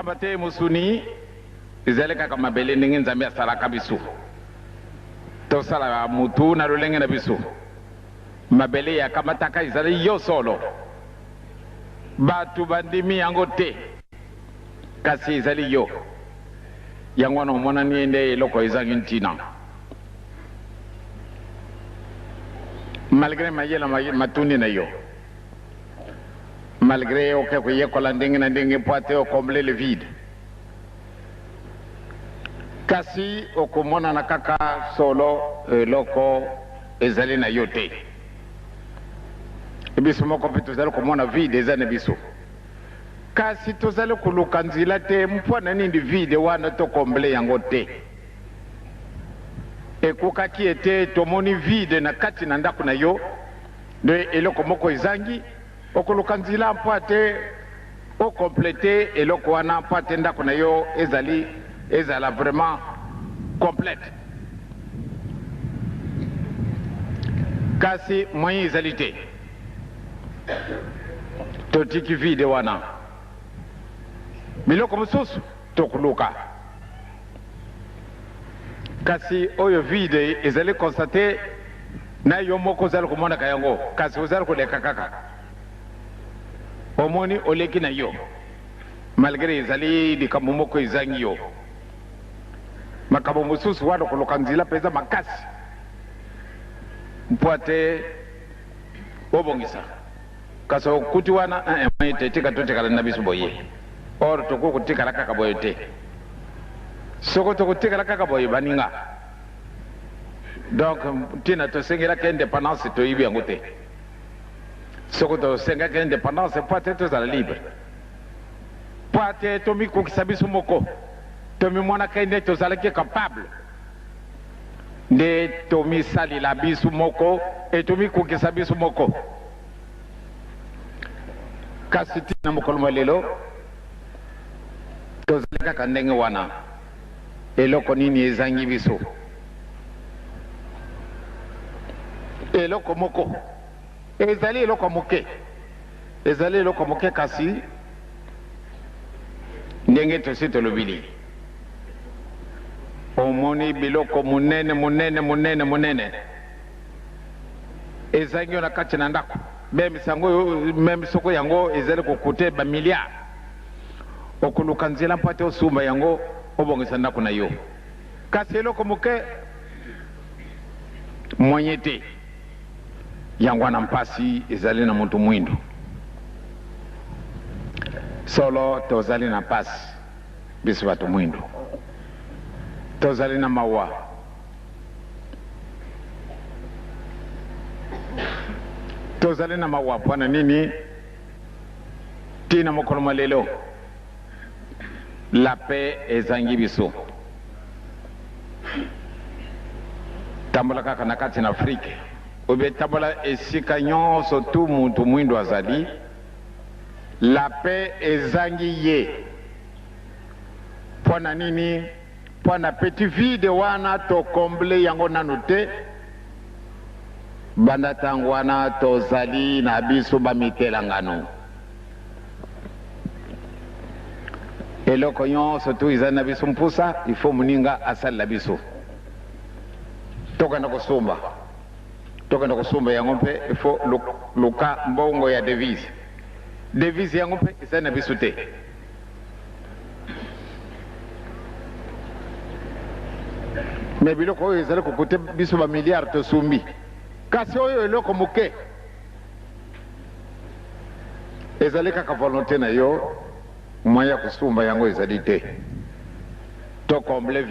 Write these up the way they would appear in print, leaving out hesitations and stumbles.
Pambate musuni izaleka kama bele ndenge nzambe asalaka biso tosala mutu na lolenge na biso mabele ya kamataka izali yo solo batu bandimi yango te kasi izali yo yango na omona ni ende eloko ezangi ntina malgré mayela matundi na yo malgré oke kuyekola ndenge na ndenge po ate okomble le vide kasi okomonana kaka solo eloko ezali na yo te biso moko mpe tozali komona vide eza na biso kasi tozali koluka nzela te mpona nini vide wana tokomble yango te ekokaki ete tomoni vide na kati na ndako na yo nde eloko moko ezangi okoluka nzela mpo ate okomplete eloko wana mpo ate ndako na yo ezala vraiment complète kasi moyen ezali te totiki vide wana biloko mosusu tokoluka kasi oyo vide ezali constate na yo moko ozali komonaka yango kasi ozali koleka kaka omoni oleki na yo malgré ezali likambo moko ezangi yo makambo mosusu wana koluka nzela mpenza makasi mpo ate obongisa kasi okuti wana te tika totikala na biso boye or tokokutikala kaka boye te soko tokutikala kaka boye baninga donc ntina tosengelaka indépendance toyibi yango te soko tosengaka indépendance po ate tozala libre po ate tomikokisa biso moko tomimonaka nde tozalaki capable nde tomisalila biso moko e tomikokisa biso moko kasi tina mokolo mwa lelo tozali kaka ndenge wana eloko nini ezangi biso eloko moko ezali eloko moke ezali eloko moke kasi ndenge tosi tolobili omoni biloko munene ezangi yo na kati na ndako meme soko yango ezali kokute bamiliard okoluka nzela mpo ate osumba yango obongisa ndako na yo kasi eloko moke mwenye te yango wana mpasi ezali na mutu mwindu solo tozali na mpasi biso bato mwindu tozali na mawa tozali na mawa mpona nini tina mokolo mwa lelo la paix ezangi biso tambola kaka na kati na afrike obe tambola esika nyonso tu mutu mwindu azali la paix ezangi ye mpona nini mpona petit vide wana tokomble yango nanu te banda ntango wana tozali na biso bamitelangano eloko nyonso tu ezali na biso mpusa ifo moninga asalela biso tokenda kosumba yango mpe ifo luka mbongo ya devise yango mpe ezali na biso te me biloko oyo ezali kokute biso bamiliard tosumbi kasi oyo eloko moke ezali kaka volonté na yo moyen ya kosumba yango ezali te tokomble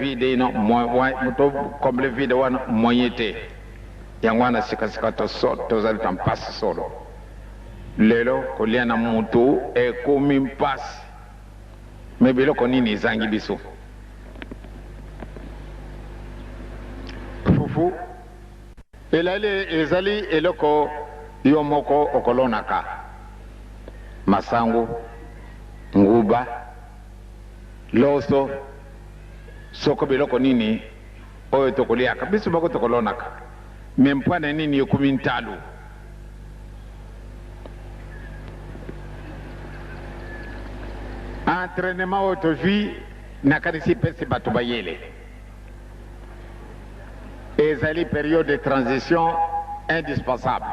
vide wana moyen te yango wana sikasika tozali ta mpasi solo lelo kolia na mutu ekomi mpasi me biloko nini ezangi biso fufu ezali eloko yo moko okolonaka masango nguba loso soko biloko nini oyo tokoliaka biso bako tokolonaka me mpwana nini ekumi ntalo entraînement auto-vie nakanisi pesi bato bayele ezali période de transition indispensable.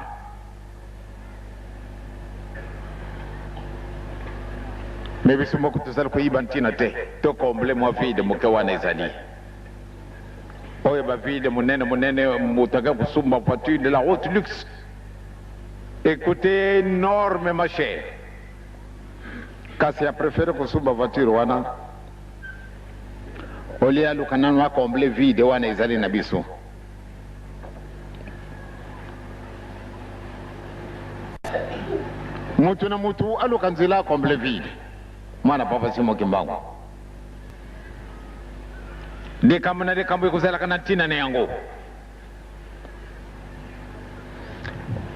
Mais biso moko tozali koyiba ntina te tokomble mwa vide moke wana ezali oyo bavide monene monene moto aka kosomba voiture de la haute luxe écoutez énormément cher kasi apréféré kosomba voiture wana olia aluka nano akomble vide wana ezali na biso. Mutu na mutu aluka nzela akomble vide mwana papa simo kimbangu de kamana de kambo kozala kana tina ne yango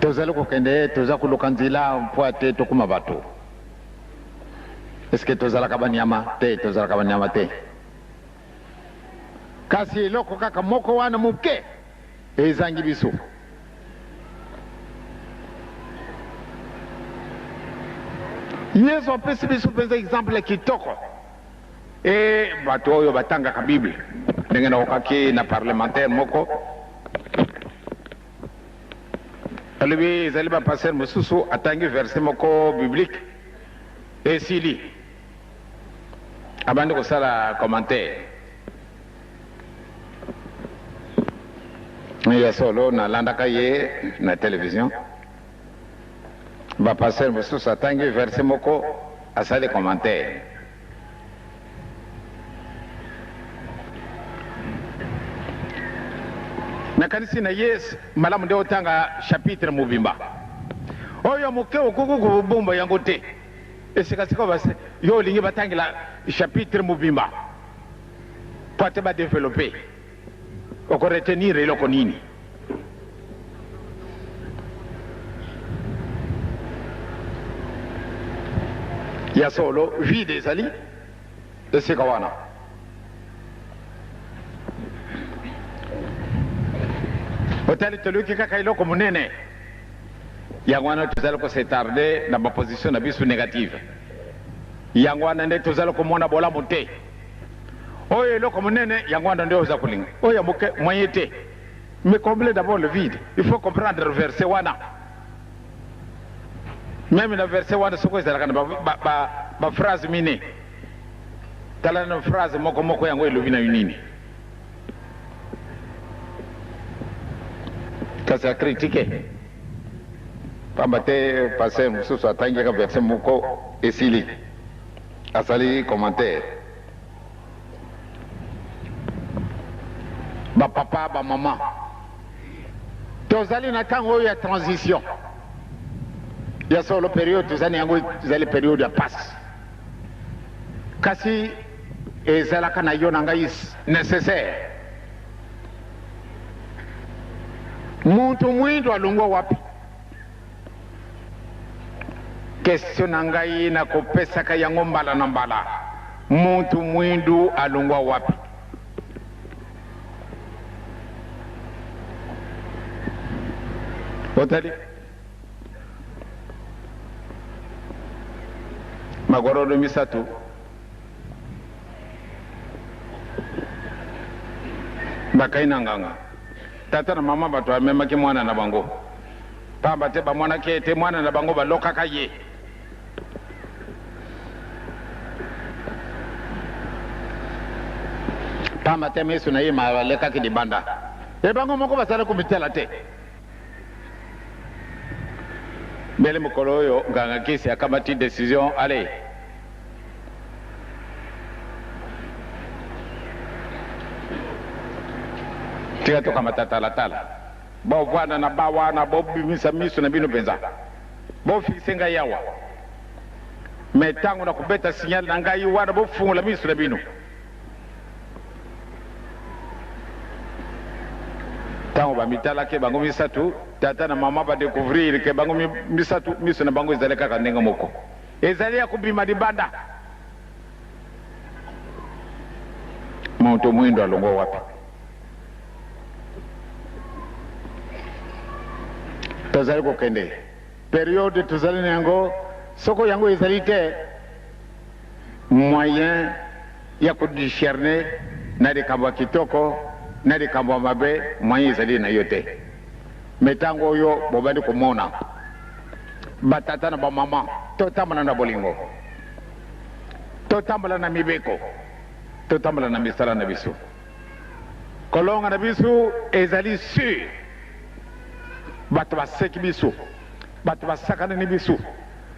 tozali kokende toza koluka nzela mpo ate tokuma bato. Est-ce que tozalaka banyama te? Tozalaka banyama te kasi eloko kaka moko wana moke ezangi biso. Yesu apesi biso mpenza exemple kitoko e bato oyo batangaka bible ndenge nakokaki na parlementaire moko alobi ezali bapaster mosusu atangi verset moko biblique esili abandi kosala commentaire ya solo nalandaka ye na télévision bapaster mosusu atangi verset moko asali commentaire nakanisi na yes malamu nde otanga chapitre mobimba oyo moke okuku kubumba yango te esikasika base yo olingi batangila chapitre mobimba po ate badevelope okoretenir eloko nini. Ya solo vide ezali esika wana otali toluki kaka eloko monene yango wana tozali kosetarde na baposition na biso négative yango wana nde tozali komona bolamu te oyo eloko monene yango wana nde oza kolinga oyo ya moke moyen te mais combler d'abord le vide. Il faut comprendre le verset wana. Même le verset wana soko ezalaka na ba phrase mine tala na phrase moko moko yango elobi na nini kasi a critiqué pamba te passé mosusu atangaka verset moko esili asali commentaire bapapa bamama tozali na ntango oyo ya transition ya solo période tozali yango ezali période ya passe kasi ezalaka na yo na ngai nécessaire muntu mwindo alongwa wapi question na ngai na kopesaka yango mbala na mbala muntu mwindu alongwa wapi otali magorodo misatu bakaina nganga tata na mama bato amemaki mwana na bango pamba te bamwana ke te mwana na bango balokaka ye pamba te mesu na ye malekaki libanda e bango moko basala komitela te mbele mokolo oyo nganga kisi akamati décision allez tika tokamata talatala bovwana na bawana bobimisa miso na bino mpenza bofikise ngai awa me ntango na kobeta signal na ngai wana bofungola miso na bino ntango bamitalaki bango misatu tata na mama badécouvrir ke bango misatu miso na bango ezali kaka ndenge moko ezali ya kobima libanda moto mwindo alongwa wapi tozali kokende période tozali na yango soko yango ezali te moyen ya kudiscerne na likambo kitoko na likambo mabe moyen ezali na yo te. Metango oyo bobandi komona batata na bamama totambola na bolingo, totambola na mibeko, totambola na misala na biso. Kolonga na biso ezali sur bato baseki biso, bato basakana ni biso,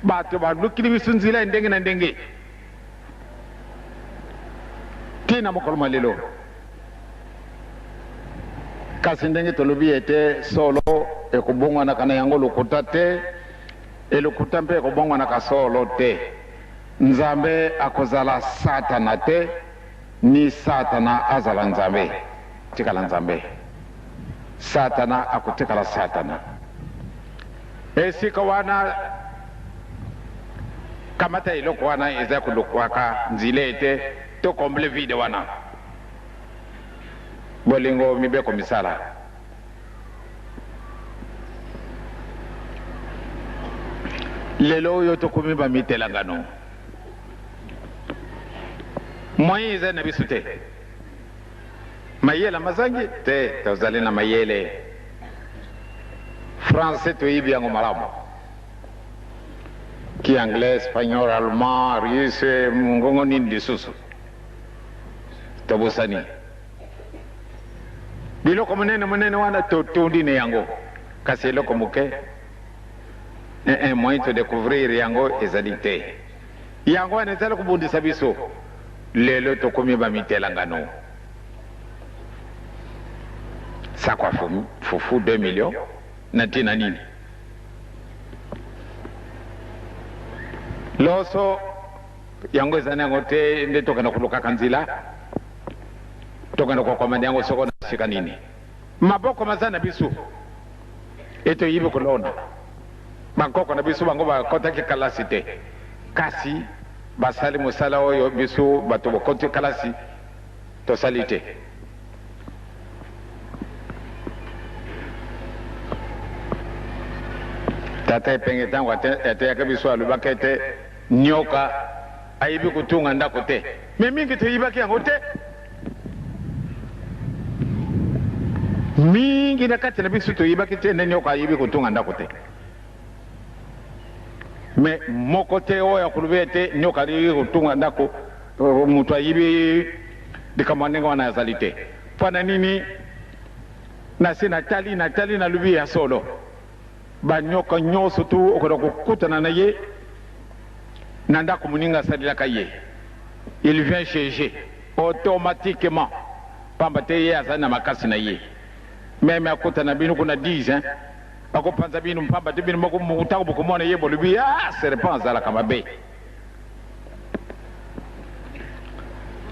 bato balukili biso nzila ndenge na ndenge tina mokolo malelo. Kasi ndenge tolobi ete solo ekubongwa na kana yango lokuta te, elokuta mpe ekubongwa na kasolo te. Nzambe akozala satana te, ni satana azala nzambe. Tikala nzambe, satana akutikala satana. Esika wana kamata iloko wana eza kulukwaka nzile ete to komble vide wana bolingo mibeko misala. Lelo oyo tokumi bamitelangano moyen eza na biso te. Mayele mazangi te tozali na mayele français toyibi yango malamu, ki anglais, espagnol, allemand, russe, ngongo nini lisusu tobosani. Biloko monene monene wana totundi ne yango, kasi eloko moke moyen to découvrir yango ezali te. Yango wana ezali kobundisa biso. Lelo tokomi bamitelangano. Sakwa fufu 2 millions na tina nini? Loso yango ezana yango te nde tokana kuluka kanzila, tokana kwa komanda yango soko na shika nini? Maboko mazana bisu eto yibe kulona makoko na bisu bango bakota ki kalasi te, kasi basali musala oyo bisu bato bakoti kalasi to salite. Tata penge tango ate yakabiso alubakete nyoka ayibi kutunga ndako te. Mingi tuyibaki yango te. Mingi na kati na biso tuyibaki te ne nyoka ayibi kutunga ndako te. Me moko te oya kulubete nyoka ayibi kutunga ndako mutu ayibi dikamanenga wana yazali te. Pana nini nasi natali na lubi ya solo. Banyoka nyoso tu okoda kukutana na ye nanda kumuninga salilaka ye. Il vient chercher automatiquement pamba te ye azana makasi na ye. Meme akutana binu kuna 10 hein. Akopanza binu pamba te binu moko mutako bukomona ye bolubi serpent azala kama be.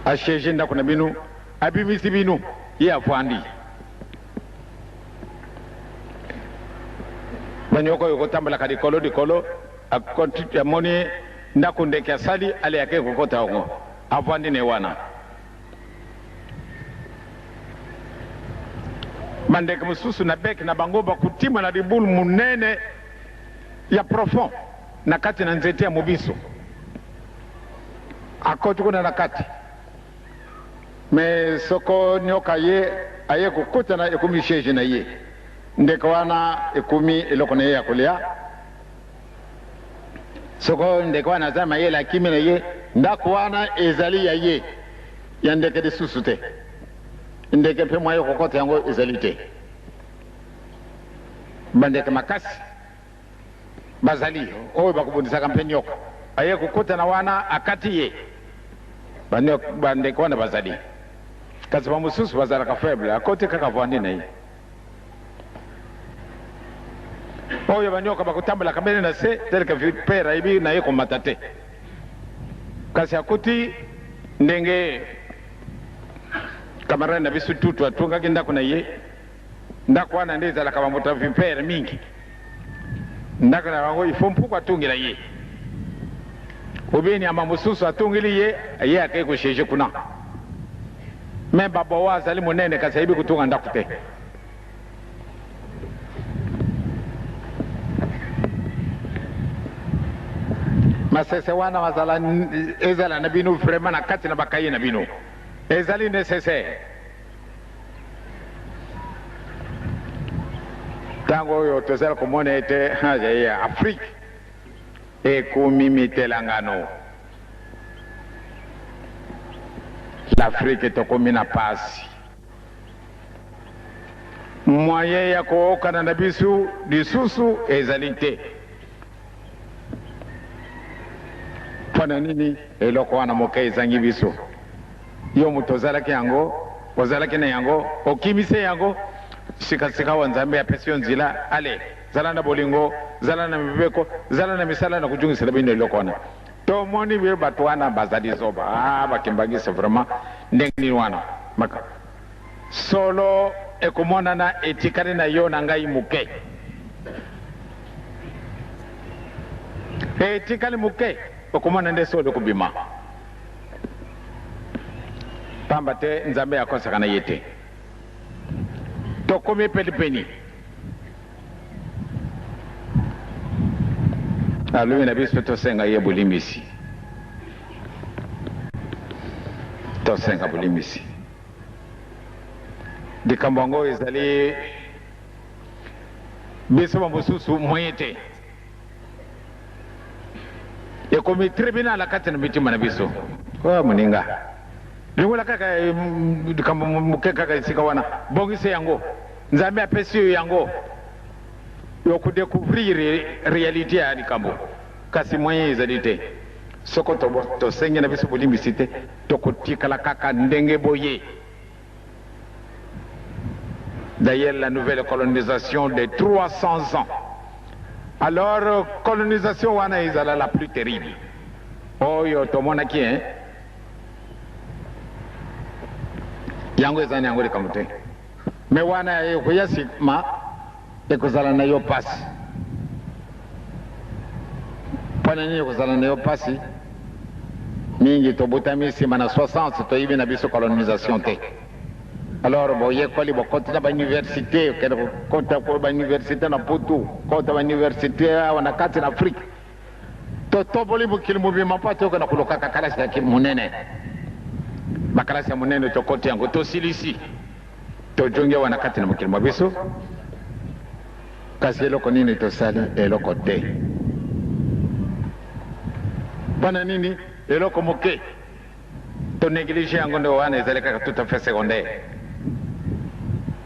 A chercher nda kuna binu abimisi binu ye afandi. Banyoko yoko tambala kadi kolo di kolo akoti amoni ndakunde kia sali ale yake kokota ongo afandi ne wana mandeke mususu na bek na bangoba kutima na ribulu munene ya profond na kati na nzete ya mubiso akoti kuna na kati me soko nyoka ye aye kukuta na ekumisheje na ye ndeko wana ekumi eloko na ye ya kolia. Soko ndeko wana zama ye la kimi na ye ndako wana ezali ya ye ya ndeke de susu te, ndeke pe mwa ye kokote yango ezali te. Bandeke makasi bazali oyo bakubundisaka mpe nyoka aye kukuta na wana akati ye bandeke wana bazali kasi bamususu bazalaka faible akote kaka vwandi na ye. Oyo banyoka bakutambula kamene na se teleka vipera ibi na yeko matate. Kasi akuti ndenge kamarani na bisu tutu atunga kinda kuna ye ndako wana ndeza la kamamuta vipera mingi ndako na wango ifompuku atungira ye ubini ama mususu atungili ye ake kusheje kuna memba bawaza li munene kasi ibi kutunga ndakute. masese wana mazala ezala na bino vraiment na kati na bakaye na bino ezali nécessaire tango oyo tozala komona ete ya Afrique ekumimitelangano l'Afrique tokomi na pasi moyen ya kookana na biso lisusu ezali te mpona nini eloko wana moke ezangi biso yo moto ozalaki yango ozalaki na yango okimise yango sikasika wa nzambe apesi yo nzela ale zala na bolingo zala na mibeko zala na misala na kujungisela bino eloko wana tomoni be bato wana bazali zoba bakimbangisa vraiment ndenge nini wana maka solo ekomonana etikali na yo na ngai muke etikali muke okomona nde solo kubima pamba te nzambe akosakana ye te tokomi pelipeni alobi na biso tosenga ye bulimbisi tosenga bulimbisi likambo yango ezali biso bamosusu moye te ekomi tribunal kati na mitima na biso oya moninga lingola kaka likambo moke kaka esika wana bongise yango nzambe apesi yo yango yokudécouvrir réalité ya likambo kasi moyen ezali te soko tosenge na biso bolimbisi te tokotikala kaka ndenge boye. D'ailleurs, la nouvelle colonisation de 300 ans. Alors, colonisation wana ezala la plus terrible. Oyo tomonaki yango ezani yango likambo te. Me wana ekoya sima ekozala na yo pasi. Mpona nini ekozala na yo pasi? Mingi tobutami sima na 60 toyibi na biso colonisation te. Alors boye koli bokota na université kota ko université na Putu kota université wana kati na Afrique to boli bukili mubi mapato kana kuloka kalasi ya munene makalasi ya munene to koti yango to silisi to jonge wana kati na mukili mabiso kasi eloko nini to sali eloko te bana nini eloko moke to négligé yango ndo wana ezaleka tout à fait secondaire.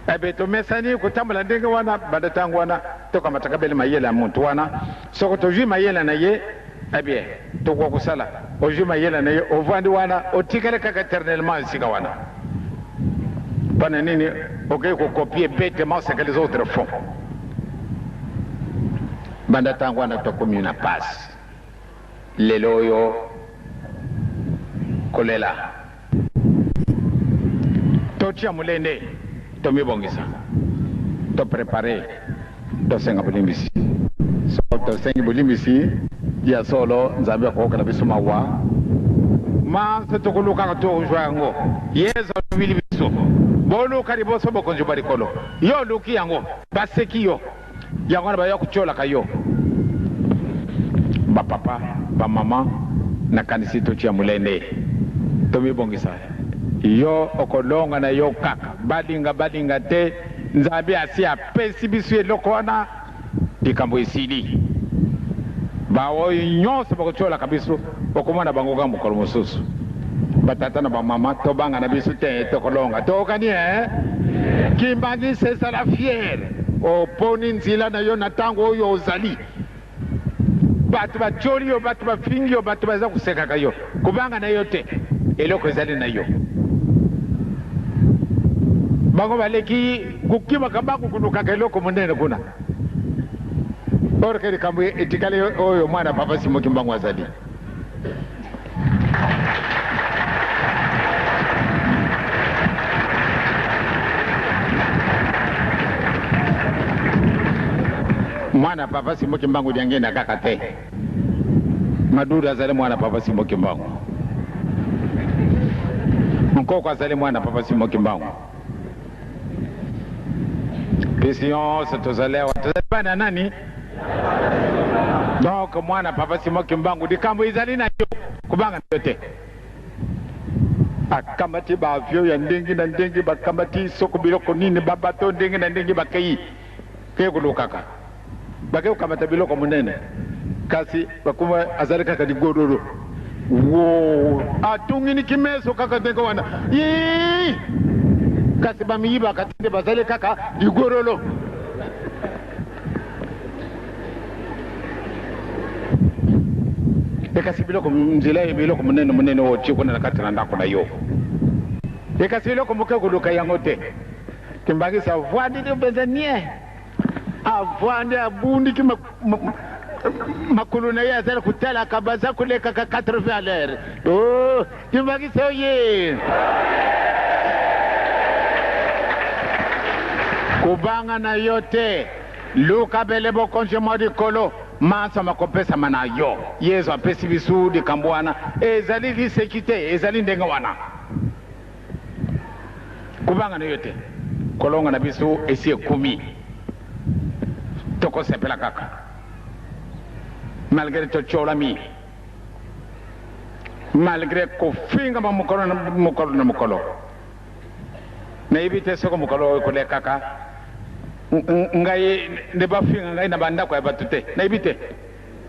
Ebe to mesani kutambula ndenge wana badatangu wana toka matakabele mayela muntu wana soko toji mayela na ye ebe to kwa kusala oji mayela na ye ovandi wana otikale kaka éternellement sika wana pana nini okay ko copier bêtement ce que les autres font badatangu wana to comme une passe lelo yo kolela to tia mulende to mibongisa to préparer to senga bulimbisi so to senga bulimbisi ya solo nzambe ko kana bisuma wa ma se to kuluka to jwango yeso bilibiso bolu kali boso boko njubali kolo yo luki yango baseki yo yango na ba yo kuchola kayo ba papa ba mama na kanisi to tia mulende to mibongisa yo okolonga na yo kaka balinga te nzambe asi apesi biso eloko wana likambo esili baoyo nyonso bakocola kabiso okomona bango ga mokolo mosusu batata na bamama tobanga na biso te tokolonga tokani kimbangisi ezala fiere oponi nzela na yo na ntango oyo ozali bato bacoli yo bato bafingi yo bato baza kosekaka yo kubanga na yo te eloko ezali na yo bango baleki kukima kabaku kunuka keloko munene kuna orke likambo etikale oyo mwana papa Simoki Mbangu azali mwana papa Simoki Mbangu diangena kaka te Madura azali mwana papa Simoki Mbangu Nkoko azali mwana papa Simoki Mbangu Pisi yonse tozalewa tozaleba na nani donc ke mwana papa Simoki Mbangu dikambo izali na yo kubanga yote akamati ba avyo ya ndengi na ndengi bakamati soko biloko nini babato ndengi na ndengi bakai ke kulukaka bake ukamata biloko munene kasi bakuma azali kaka digororo wo atungi ni kimeso kaka dengo wana yi kasi bamiyiba katinde bazali kaka digororo ekasi biloko mzila biloko munene wo chiko na katana ndako na yo ekasi biloko muke kuluka yango te kimbagi sa voix de bezanie avwande abundi ki makulu na ya zara kutala kabaza kuleka ka 80 à l'heure oh kimbagi soye kubanga na yote luka belebo konje modi kolo mansa makopesa mana yo yesu apesi bisu di kambwana ezali visekite ezali ndenga wana kubanga na yote kolonga na bisu esi 10 toko sepela kaka malgré to cholami malgré ko finga ma mukolo na ibite soko mukolo ko le kaka ngai ne ba finga ngai na banda ko batute na ibite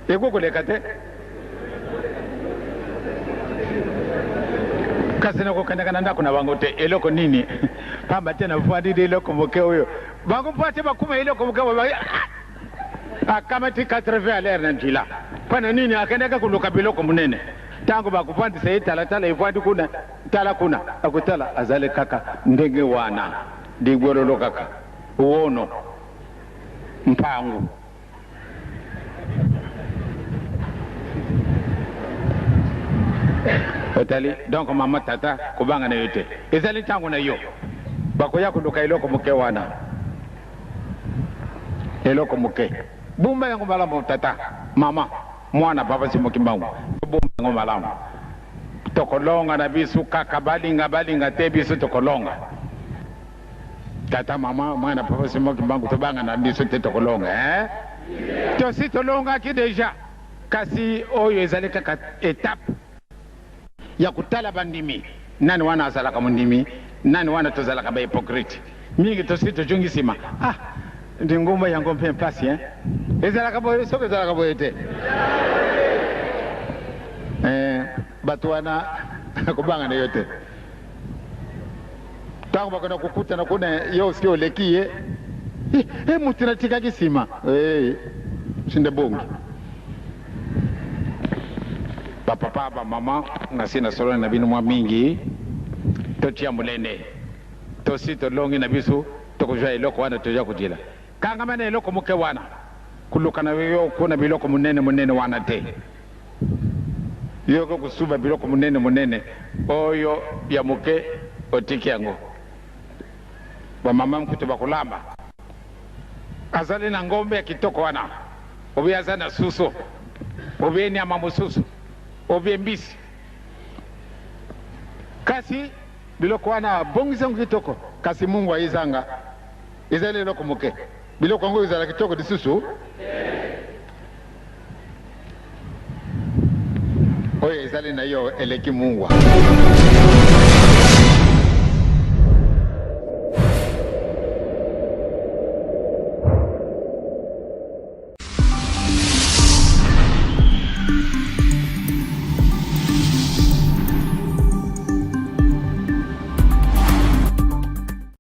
eko ko le kate kasina ko kana ndako na bangote eloko nini pamba tena vwadi de eloko moke oyo bango pate bakuma eloko moke oyo akamati 80 à l'heure nantila pana nini akaendeka kuluka biloko munene tango bakupandisa itala ivwadi kuna tala kuna akutala azale kaka ndenge wana digorolo kaka uono mpangu otali donc mama tata kubanga na yote ezali tango na yo bakoya kuluka iloko muke wana eloko muke bumba yango malamu tata mama mwana papa Simoki Mbangu bumba yango malamu tokolonga na bisu kaka balinga te bisu tokolonga tata mama mwana papa Simoki Mbangu tobanga na bisu te tokolonga to si tolonga ki deja kasi oyo ezali kaka étape ya kutala bandimi nani wana azalaka mundimi nani wana tozalaka ba hypocrite mingi to si tojungi sima ndi ngoma yango mpe mpasi ezalaka boye soke ezalaka boye te batu wana kubanga na yote tango bakona kukuta na kuna yo sikio olekie mutina tika kisima shinde bongi papa ba mama ngasina solo na binu mwa mingi totia mulene tosi tolongi na bisu tokujwa iloko wana toja kujila kanga mane iloko muke wana kulukana yo kuna biloko munene wana te yoko kusuba biloko munene oyo ya muke otiki yango ba mama mkutu bakulamba azali na ngombe ya kitoko wana obi azana suso obi ni amamususu obi mbisi kasi biloko wana bongisa kitoko kasi Mungu aizanga izali loko muke biloko ngo izala kitoko disusu oye izali na yo eleki Mungu